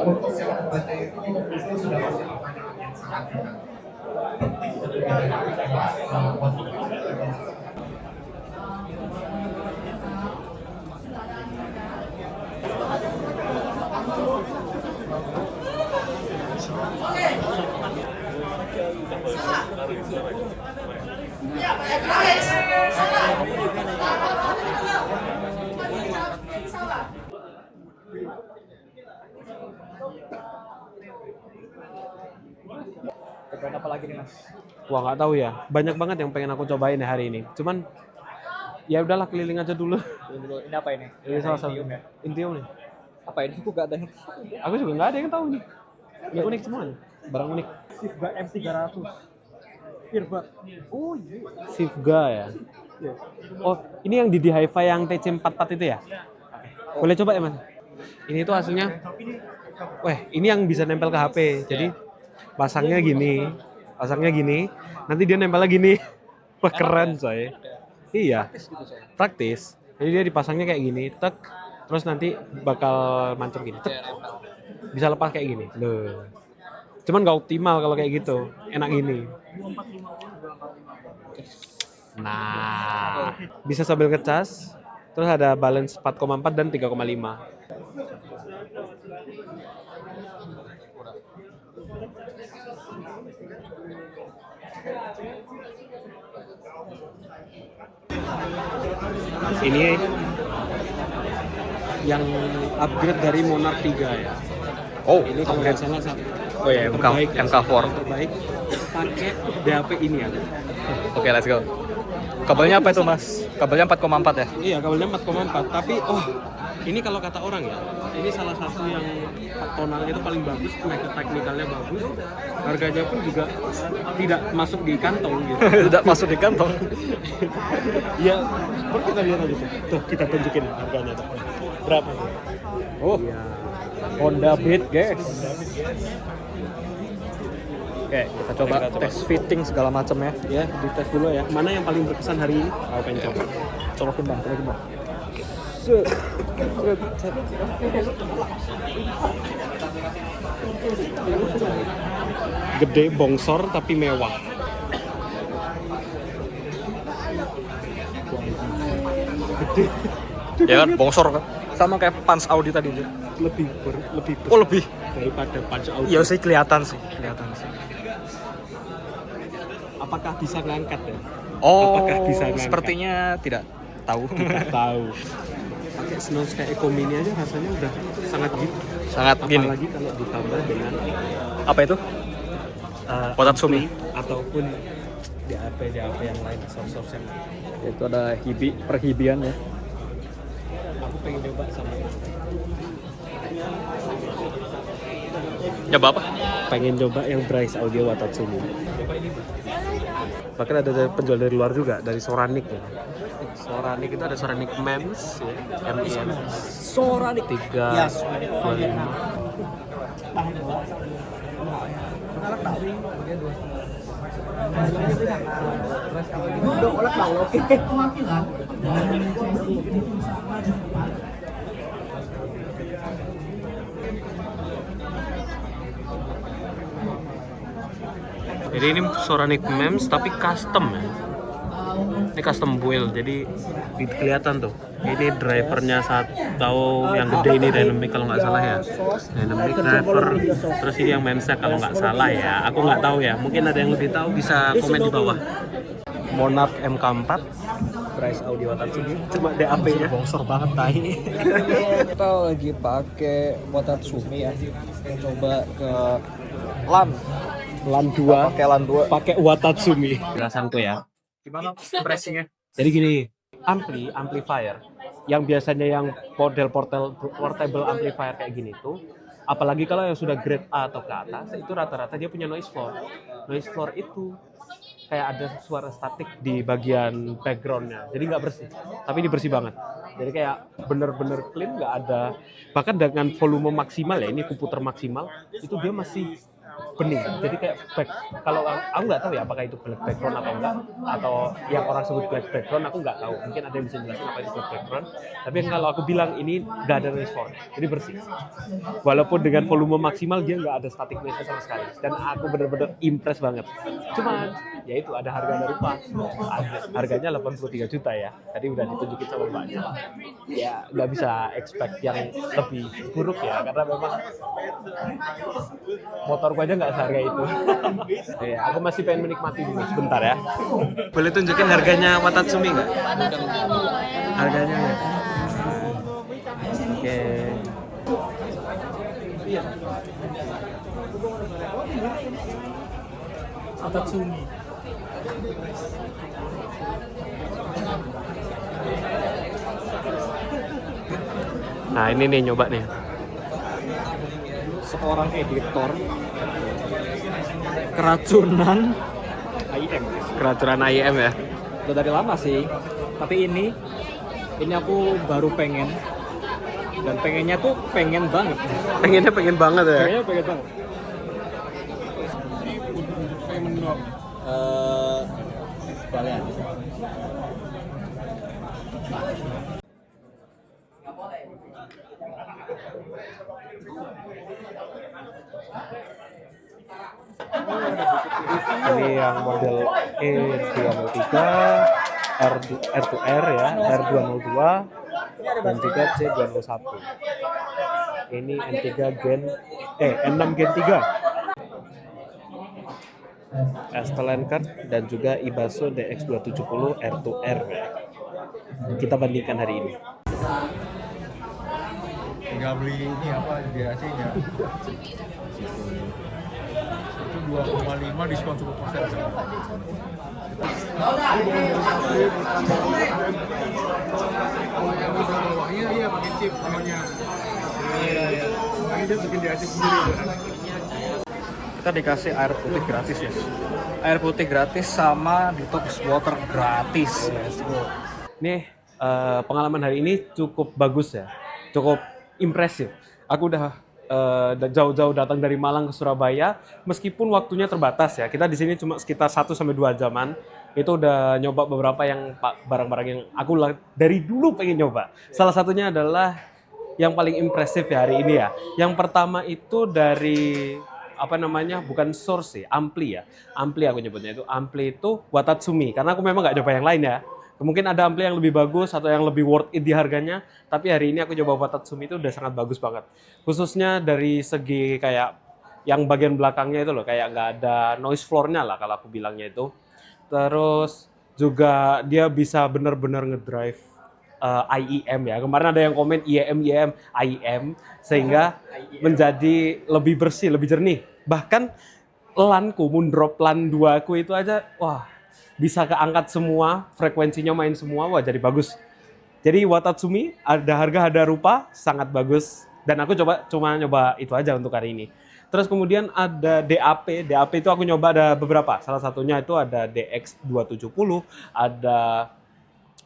Untuk yang membaca itu sudah pasti pertanyaan yang sangat Cobain apa lagi nih Mas? Wah nggak tahu ya, banyak banget yang pengen aku cobain ya hari ini. Cuman ya udahlah keliling aja dulu. Ini apa ini? Ini salah satu Intium ya? Intium nih. Apa ini? Aku gak ada yang tahu. Aku juga nggak ada yang tahu nih. Ini unik semua nih, barang unik. Sifga M300. Earbud. Oh iya. Sifga ya. Oh ini yang di Hi-Fi yang TC44 itu ya? Boleh coba ya mas? Ini tuh hasilnya. Wah ini yang bisa nempel ke HP. Jadi pasangnya gini, nanti dia nempel lagi nih. Wah keren coy. Iya, praktis. Jadi dia dipasangnya kayak gini, tek, terus nanti bakal mancung gini, tek. Bisa lepas kayak gini. Loh. Cuman nggak optimal kalau kayak gitu. Enak gini. Nah, bisa sambil ngecas. Terus ada balance 4,4 dan 3,5. Ini yang upgrade dari Monarch 3 ya. Oh, Ini kalau nggak salah satu. Oh ya, terbaik ya, MK4. yang terbaik pakai DAP ini ya. Oke, let's go. Kabelnya apa itu Mas? Kabelnya 4,4 ya? Iya, kabelnya 4,4. Tapi ini kalau kata orang ya, ini salah satu yang tonalnya itu paling bagus, teknikalnya bagus. Harganya pun juga tidak masuk di kantong gitu. Tidak masuk di kantong. Iya, baru kita lihat aja tuh. Tuh, kita tunjukin harganya tuh. Berapa? Oh, Iya. Honda Beat guys. Oke, kita coba Kita coba. tes fitting segala macam ya. Ya, dites dulu ya. Mana yang paling berkesan hari ini? Aku pengen coba. Colokin bang. Gede, bongsor tapi mewah. Ya kan, bongsor kan? Sama kayak Punch Audi tadi aja. Lebih besar Oh lebih? daripada Punch Audi. Iya sih kelihatan sih. Apakah bisa ngangkat ya? Oh, Apakah bisa ngangkat? sepertinya tidak tahu. Nggak tahu. Pakai Snow Sky Eco Mini aja rasanya udah sangat gitu. Sangat gini. Apalagi kalau ditambah dengan Apa itu? Watatsumi. ataupun DAP yang lain, source yang lain. Itu ada perhibian ya. Aku pengen coba sama Coba apa? pengen coba yang Bryce Audio Watatsumi. Bahkan ada penjual dari luar juga, dari Soranic ya. Soranic itu ada Soranic MEMS ya, Soranic 3 Jadi ini Soranic MEMS tapi custom ya. Ini custom build, jadi kelihatan tuh. Ini drivernya atau yang gede ini dynamic kalau nggak salah ya. Dynamic driver. Terus ini yang MEMS-nya kalau nggak salah ya. Aku nggak tahu ya. Mungkin ada yang lebih tahu bisa komen di bawah. Monarch MK4 Bryce Audio Watatsumi, cuma DAP-nya bongsor banget tai. Kita lagi pakai Watatsumi ya. Kita coba ke LAN 2. Pakai LAN 2. Pakai Watatsumi. Jelasanku ya. Gimana pressingnya? Jadi gini, amplifier yang biasanya yang model portable amplifier kayak gini tuh, apalagi kalau yang sudah grade A atau ke atas, itu rata-rata dia punya noise floor. Noise floor itu kayak ada suara statik di bagian backgroundnya, jadi nggak bersih, tapi ini bersih banget. Jadi kayak bener-bener clean, nggak ada, bahkan dengan volume maksimal ya, ini komputer maksimal, itu dia masih bening. Jadi kayak kalau aku nggak tahu ya apakah itu black background atau enggak, atau yang orang sebut black background aku nggak tahu. Mungkin ada yang bisa jelasin apa itu black background. Tapi kalau aku bilang ini nggak ada noise floor, jadi bersih. Walaupun dengan volume maksimal dia nggak ada static noise sama sekali. Dan aku bener-bener impress banget. Cuman ya itu ada harga dari Pak. Harganya 83 juta ya. Tadi udah ditunjukin sama Mbaknya. Ya nggak bisa expect yang lebih buruk ya, karena memang motorku aja nggak seharga itu. Ya, aku masih pengen menikmati dulu sebentar ya. Boleh tunjukin harganya Watatsumi nggak? Watatsumi boleh. Harganya ya. Oke. Watatsumi. Nah ini nih nyoba nih. Seorang editor keracunan IM. Keracunan IM ya. Udah dari lama sih, tapi ini aku baru pengen, dan pengennya tuh pengen banget. Pengennya pengen banget ya. Pengennya pengen banget. Sekalian. Ini yang model E203, R2R ya, R202, dan juga C201. Ini N6 Gen 3. Stellanker dan juga Ibaso DX270 R2R. Kita bandingkan hari ini. Tinggal beli ini apa DAC-nya. Itu 2,5 diskon 10%. Iya pakai chip namanya. Iya. Ini dia bikin DAC sendiri. Kita dikasih air putih gratis ya. Air putih gratis sama detox water gratis. Let's go. Nih pengalaman hari ini cukup bagus ya, cukup impresif. Aku udah jauh-jauh datang dari Malang ke Surabaya, meskipun waktunya terbatas ya. Kita di sini cuma sekitar 1-2 jaman. Itu udah nyoba beberapa yang barang-barang yang aku dari dulu pengen nyoba. Salah satunya adalah yang paling impresif ya hari ini ya. Yang pertama itu dari bukan source sih, ampli ya. Ampli aku nyebutnya itu. Ampli itu Watatsumi, karena aku memang nggak coba yang lain ya. Mungkin ada ampli yang lebih bagus atau yang lebih worth it di harganya, tapi hari ini aku coba Watatsumi itu udah sangat bagus banget. Khususnya dari segi kayak yang bagian belakangnya itu loh, kayak nggak ada noise floor-nya lah kalau aku bilangnya itu. Terus juga dia bisa benar-benar ngedrive IEM ya. Kemarin ada yang komen IEM, sehingga menjadi lebih bersih, lebih jernih. Bahkan LAN-ku, Moondrop LAN 2-ku itu aja, wah, bisa keangkat semua, frekuensinya main semua, wah jadi bagus. Jadi Watatsumi ada harga, ada rupa, sangat bagus. Dan aku cuma nyoba itu aja untuk hari ini. Terus kemudian ada DAP itu aku nyoba ada beberapa. Salah satunya itu ada DX270, ada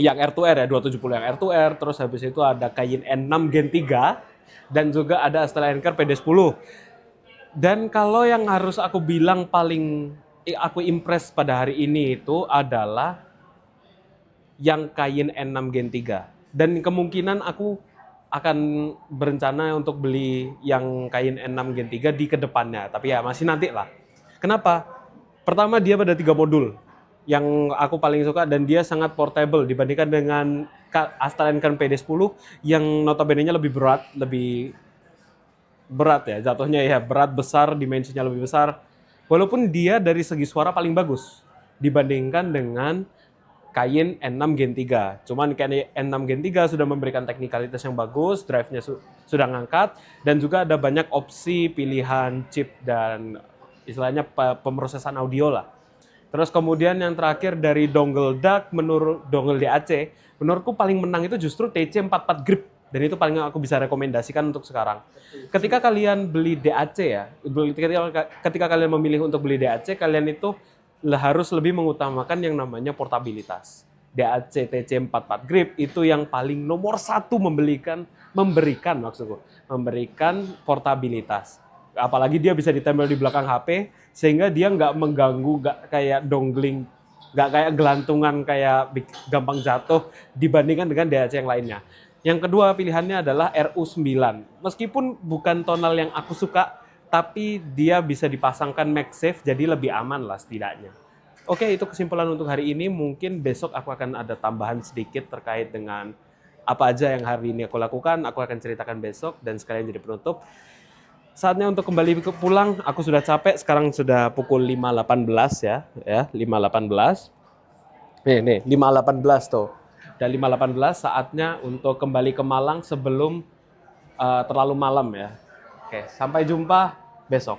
yang R2R ya, 270 yang R2R, terus habis itu ada Cayenne N6 Gen 3, dan juga ada Stellanker PD10. Dan kalau yang harus aku bilang paling aku impress pada hari ini itu adalah yang Cayenne N6 Gen 3. Dan kemungkinan aku akan berencana untuk beli yang Cayenne N6 Gen 3 di kedepannya, tapi ya masih nanti lah. Kenapa? Pertama dia pada 3 modul yang aku paling suka, dan dia sangat portable dibandingkan dengan Stellanker PD10 yang notabene-nya lebih berat ya, jatuhnya ya berat, besar, dimensinya lebih besar. Walaupun dia dari segi suara paling bagus dibandingkan dengan Cayenne N6 Gen 3. Cuman Cayenne N6 Gen 3 sudah memberikan teknikalitas yang bagus, drive-nya sudah ngangkat, dan juga ada banyak opsi pilihan chip dan istilahnya pemrosesan audio lah. Terus kemudian yang terakhir dari dongle DAC, menurut dongle DAC, menurutku paling menang itu justru TC44 Grip. Dan itu paling aku bisa rekomendasikan untuk sekarang. Ketika kalian beli DAC ya, ketika kalian memilih untuk beli DAC, kalian itu harus lebih mengutamakan yang namanya portabilitas. DAC TC44 Grip itu yang paling nomor 1 memberikan portabilitas. Apalagi dia bisa ditempel di belakang HP, sehingga dia nggak mengganggu, nggak kayak dongling, nggak kayak gelantungan, kayak gampang jatuh dibandingkan dengan DAC yang lainnya. Yang kedua pilihannya adalah RU9. Meskipun bukan tonal yang aku suka, tapi dia bisa dipasangkan MagSafe, jadi lebih aman lah setidaknya. Oke, itu kesimpulan untuk hari ini. Mungkin besok aku akan ada tambahan sedikit terkait dengan apa aja yang hari ini aku lakukan. Aku akan ceritakan besok, dan sekalian jadi penutup. Saatnya untuk kembali pulang. Aku sudah capek. Sekarang sudah pukul 5.18 ya, 5.18. Nih 5.18 tuh. Dan 5.18 saatnya untuk kembali ke Malang sebelum terlalu malam ya. Oke, sampai jumpa besok.